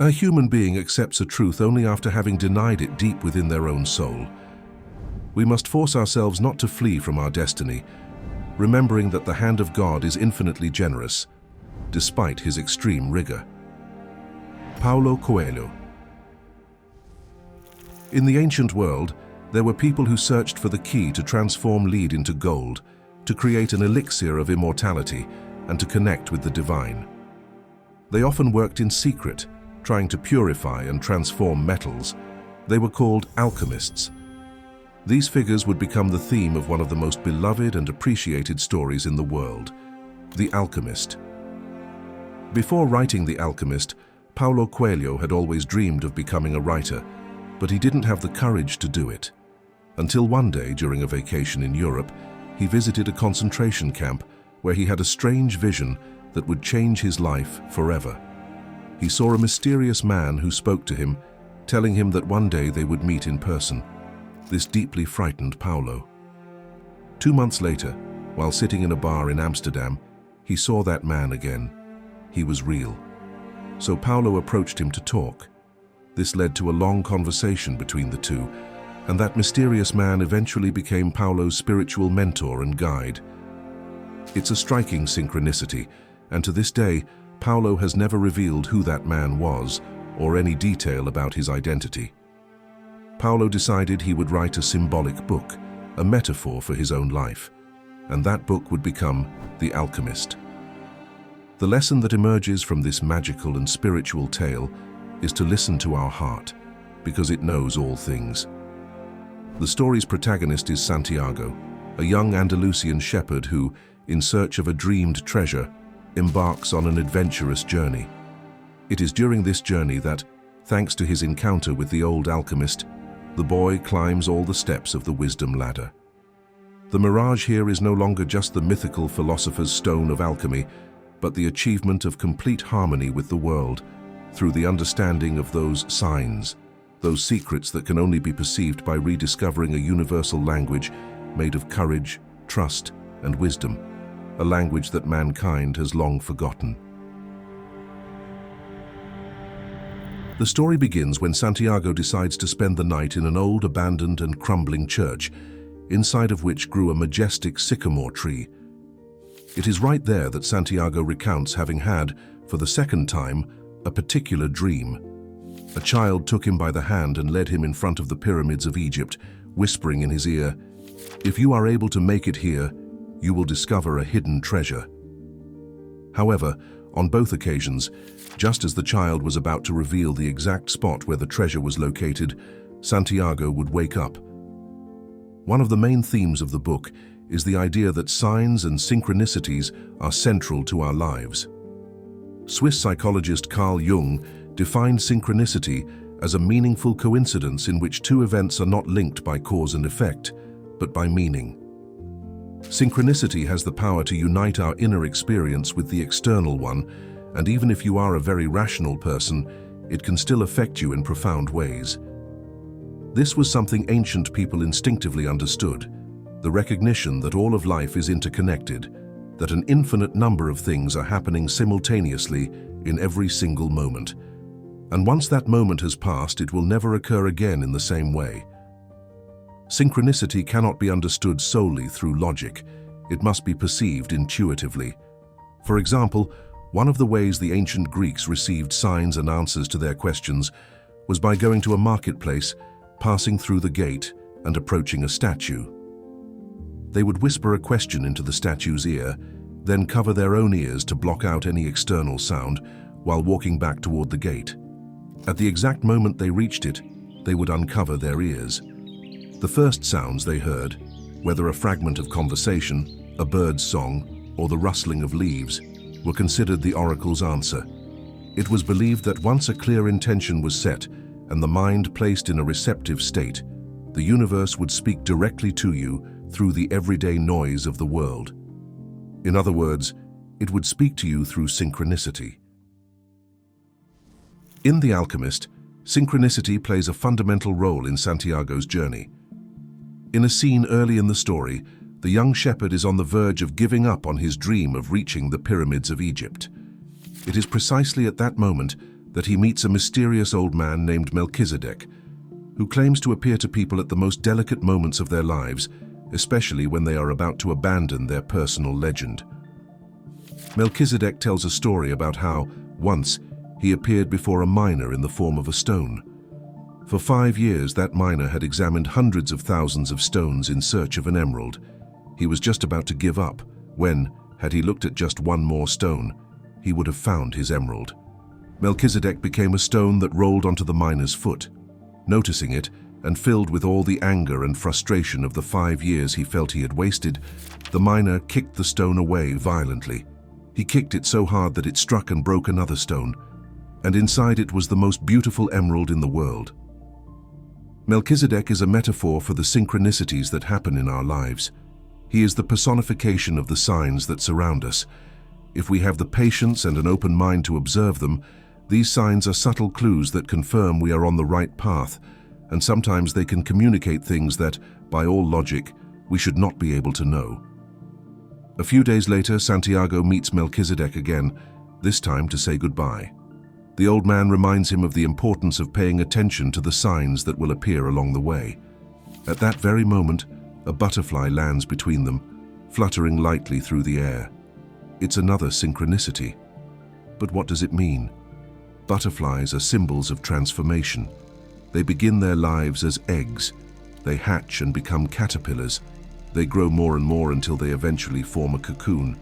A human being accepts a truth only after having denied it deep within their own soul. We must force ourselves not to flee from our destiny, remembering that the hand of God is infinitely generous, despite his extreme rigor. Paulo Coelho. In the ancient world, there were people who searched for the key to transform lead into gold, to create an elixir of immortality, and to connect with the divine. They often worked in secret, trying to purify and transform metals. They were called alchemists. These figures would become the theme of one of the most beloved and appreciated stories in the world, The Alchemist. Before writing The Alchemist, Paulo Coelho had always dreamed of becoming a writer, but he didn't have the courage to do it. Until one day, during a vacation in Europe, he visited a concentration camp where he had a strange vision that would change his life forever. He saw a mysterious man who spoke to him, telling him that one day they would meet in person. This deeply frightened Paulo. 2 months later, while sitting in a bar in Amsterdam, he saw that man again. He was real. So Paulo approached him to talk. This led to a long conversation between the two, and that mysterious man eventually became Paulo's spiritual mentor and guide. It's a striking synchronicity, and to this day, Paulo has never revealed who that man was or any detail about his identity. Paulo decided he would write a symbolic book, a metaphor for his own life, and that book would become The Alchemist. The lesson that emerges from this magical and spiritual tale is to listen to our heart, because it knows all things. The story's protagonist is Santiago, a young Andalusian shepherd who, in search of a dreamed treasure, embarks on an adventurous journey. It is during this journey that, thanks to his encounter with the old alchemist, the boy climbs all the steps of the wisdom ladder. The mirage here is no longer just the mythical philosopher's stone of alchemy, but the achievement of complete harmony with the world through the understanding of those signs, those secrets that can only be perceived by rediscovering a universal language made of courage, trust, and wisdom, a language that mankind has long forgotten. The story begins when Santiago decides to spend the night in an old, abandoned, and crumbling church, inside of which grew a majestic sycamore tree. It is right there that Santiago recounts having had, for the second time, a particular dream. A child took him by the hand and led him in front of the pyramids of Egypt, whispering in his ear, "If you are able to make it here, you will discover a hidden treasure." However, on both occasions, just as the child was about to reveal the exact spot where the treasure was located, Santiago would wake up. One of the main themes of the book is the idea that signs and synchronicities are central to our lives. Swiss psychologist Carl Jung defined synchronicity as a meaningful coincidence in which two events are not linked by cause and effect, but by meaning. Synchronicity has the power to unite our inner experience with the external one, and even if you are a very rational person, it can still affect you in profound ways. This was something ancient people instinctively understood, the recognition that all of life is interconnected, that an infinite number of things are happening simultaneously in every single moment. And once that moment has passed, it will never occur again in the same way. Synchronicity cannot be understood solely through logic. It must be perceived intuitively. For example, one of the ways the ancient Greeks received signs and answers to their questions was by going to a marketplace, passing through the gate, and approaching a statue. They would whisper a question into the statue's ear, then cover their own ears to block out any external sound while walking back toward the gate. At the exact moment they reached it, they would uncover their ears. The first sounds they heard, whether a fragment of conversation, a bird's song, or the rustling of leaves, were considered the oracle's answer. It was believed that once a clear intention was set and the mind placed in a receptive state, the universe would speak directly to you through the everyday noise of the world. In other words, it would speak to you through synchronicity. In The Alchemist, synchronicity plays a fundamental role in Santiago's journey. In a scene early in the story, the young shepherd is on the verge of giving up on his dream of reaching the pyramids of Egypt. It is precisely at that moment that he meets a mysterious old man named Melchizedek, who claims to appear to people at the most delicate moments of their lives, especially when they are about to abandon their personal legend. Melchizedek tells a story about how, once, he appeared before a miner in the form of a stone. For 5 years, that miner had examined hundreds of thousands of stones in search of an emerald. He was just about to give up when, had he looked at just one more stone, he would have found his emerald. Melchizedek became a stone that rolled onto the miner's foot. Noticing it, and filled with all the anger and frustration of the 5 years he felt he had wasted, the miner kicked the stone away violently. He kicked it so hard that it struck and broke another stone, and inside it was the most beautiful emerald in the world. Melchizedek is a metaphor for the synchronicities that happen in our lives. He is the personification of the signs that surround us. If we have the patience and an open mind to observe them, these signs are subtle clues that confirm we are on the right path, and sometimes they can communicate things that, by all logic, we should not be able to know. A few days later, Santiago meets Melchizedek again, this time to say goodbye. The old man reminds him of the importance of paying attention to the signs that will appear along the way. At that very moment, a butterfly lands between them, fluttering lightly through the air. It's another synchronicity. But what does it mean? Butterflies are symbols of transformation. They begin their lives as eggs. They hatch and become caterpillars. They grow more and more until they eventually form a cocoon.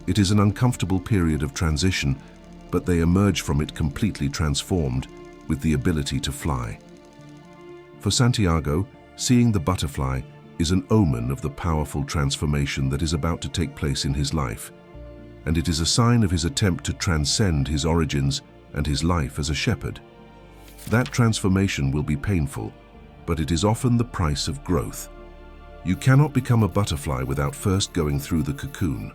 It is an uncomfortable period of transition, but they emerge from it completely transformed, with the ability to fly. For Santiago, seeing the butterfly is an omen of the powerful transformation that is about to take place in his life, and it is a sign of his attempt to transcend his origins and his life as a shepherd. That transformation will be painful, but it is often the price of growth. You cannot become a butterfly without first going through the cocoon.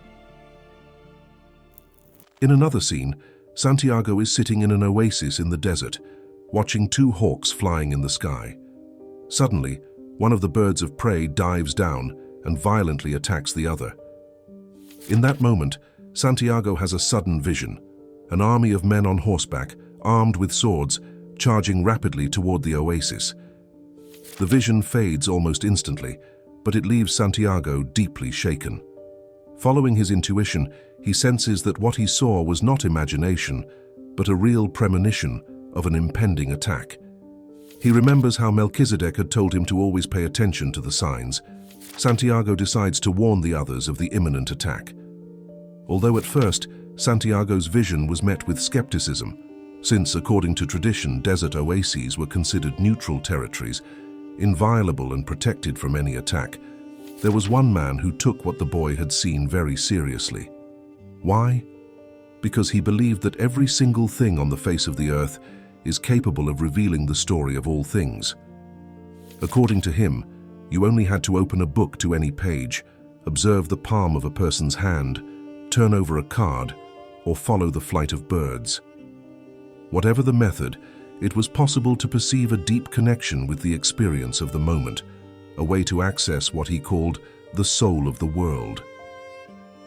In another scene, Santiago is sitting in an oasis in the desert, watching 2 hawks flying in the sky. Suddenly, one of the birds of prey dives down and violently attacks the other. In that moment, Santiago has a sudden vision, an army of men on horseback, armed with swords, charging rapidly toward the oasis. The vision fades almost instantly, but it leaves Santiago deeply shaken. Following his intuition, he senses that what he saw was not imagination, but a real premonition of an impending attack. He remembers how Melchizedek had told him to always pay attention to the signs. Santiago decides to warn the others of the imminent attack. Although at first, Santiago's vision was met with skepticism, since according to tradition, desert oases were considered neutral territories, inviolable and protected from any attack, there was one man who took what the boy had seen very seriously. Why? Because he believed that every single thing on the face of the earth is capable of revealing the story of all things. According to him, you only had to open a book to any page, observe the palm of a person's hand, turn over a card, or follow the flight of birds. Whatever the method, it was possible to perceive a deep connection with the experience of the moment, a way to access what he called the soul of the world.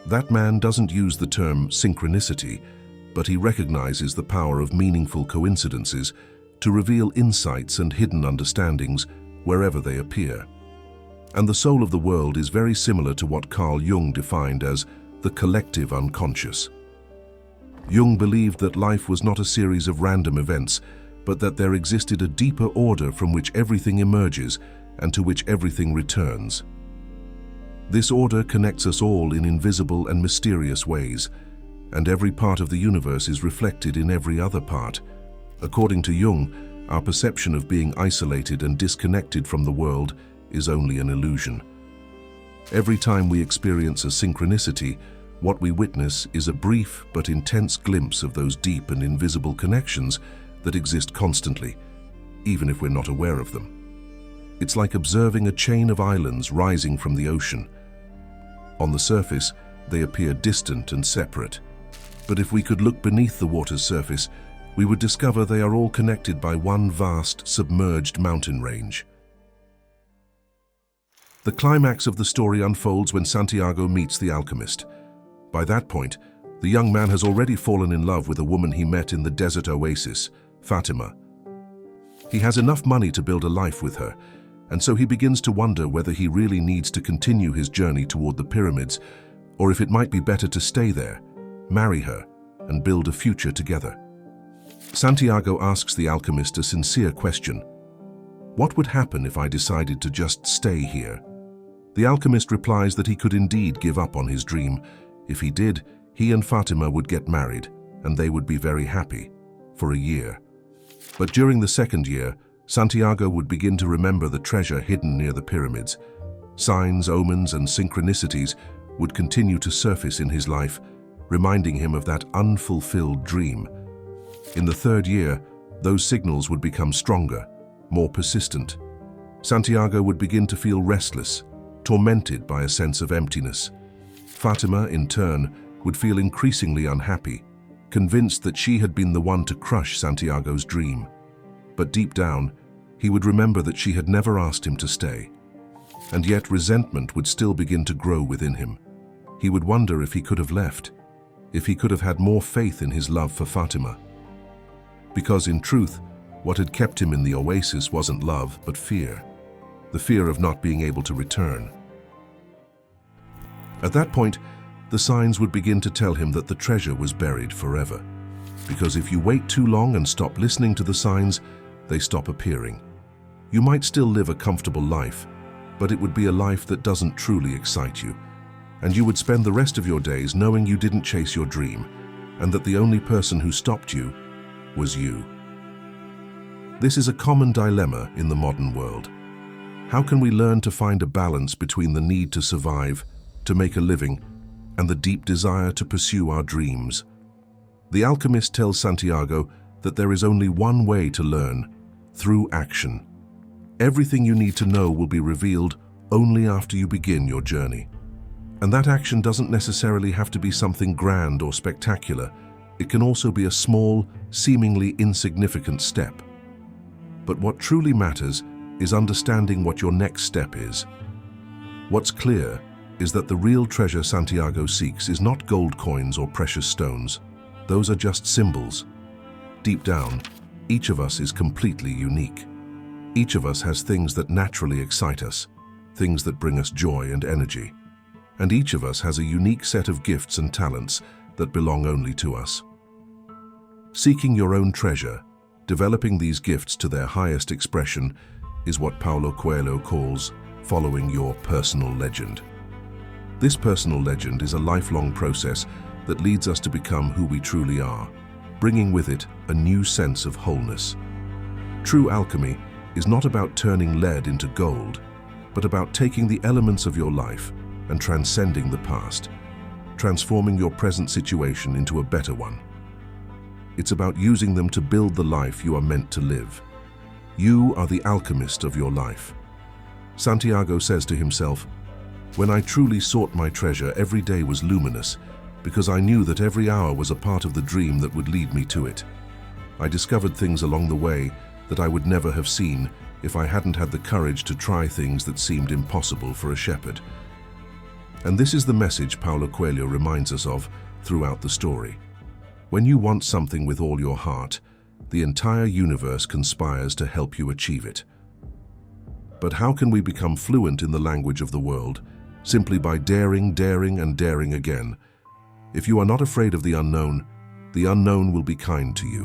That man doesn't use the term synchronicity, but he recognizes the power of meaningful coincidences to reveal insights and hidden understandings wherever they appear. And the soul of the world is very similar to what Carl Jung defined as the collective unconscious. Jung believed that life was not a series of random events, but that there existed a deeper order from which everything emerges and to which everything returns. This order connects us all in invisible and mysterious ways, and every part of the universe is reflected in every other part. According to Jung, our perception of being isolated and disconnected from the world is only an illusion. Every time we experience a synchronicity, what we witness is a brief but intense glimpse of those deep and invisible connections that exist constantly, even if we're not aware of them. It's like observing a chain of islands rising from the ocean. On the surface, they appear distant and separate. But if we could look beneath the water's surface, we would discover they are all connected by one vast, submerged mountain range. The climax of the story unfolds when Santiago meets the alchemist. By that point, The young man has already fallen in love with a woman he met in the desert oasis, Fatima. He has enough money to build a life with her, and so he begins to wonder whether he really needs to continue his journey toward the pyramids, or if it might be better to stay there, marry her, and build a future together. Santiago asks the alchemist a sincere question. What would happen if I decided to just stay here? The alchemist replies that he could indeed give up on his dream. If he did, he and Fatima would get married, and they would be very happy, for a year. But during the second year, Santiago would begin to remember the treasure hidden near the pyramids. Signs, omens, and synchronicities would continue to surface in his life, reminding him of that unfulfilled dream. In the third year, those signals would become stronger, more persistent. Santiago would begin to feel restless, tormented by a sense of emptiness. Fatima, in turn, would feel increasingly unhappy, convinced that she had been the one to crush Santiago's dream. But deep down, he would remember that she had never asked him to stay. And yet resentment would still begin to grow within him. He would wonder if he could have left, if he could have had more faith in his love for Fatima. Because in truth, what had kept him in the oasis wasn't love, but fear. The fear of not being able to return. At that point, the signs would begin to tell him that the treasure was buried forever. Because if you wait too long and stop listening to the signs, they stop appearing. You might still live a comfortable life, but it would be a life that doesn't truly excite you. And you would spend the rest of your days knowing you didn't chase your dream, and that the only person who stopped you was you. This is a common dilemma in the modern world. How can we learn to find a balance between the need to survive, to make a living, and the deep desire to pursue our dreams? The alchemist tells Santiago that there is only one way to learn, through action. Everything you need to know will be revealed only after you begin your journey. And that action doesn't necessarily have to be something grand or spectacular. It can also be a small, seemingly insignificant step. But what truly matters is understanding what your next step is. What's clear is that the real treasure Santiago seeks is not gold coins or precious stones. Those are just symbols. Deep down, each of us is completely unique. Each of us has things that naturally excite us, things that bring us joy and energy. And each of us has a unique set of gifts and talents that belong only to us. Seeking your own treasure, developing these gifts to their highest expression, is what Paulo Coelho calls following your personal legend. This personal legend is a lifelong process that leads us to become who we truly are, bringing with it a new sense of wholeness. True alchemy is not about turning lead into gold, but about taking the elements of your life and transcending the past, transforming your present situation into a better one. It's about using them to build the life you are meant to live. You are the alchemist of your life. Santiago says to himself, "When I truly sought my treasure, every day was luminous, because I knew that every hour was a part of the dream that would lead me to it. I discovered things along the way that I would never have seen if I hadn't had the courage to try things that seemed impossible for a shepherd." And this is the message Paulo Coelho reminds us of throughout the story. When you want something with all your heart, the entire universe conspires to help you achieve it. But how can we become fluent in the language of the world? Simply by daring, daring, and daring again. If you are not afraid of the unknown will be kind to you.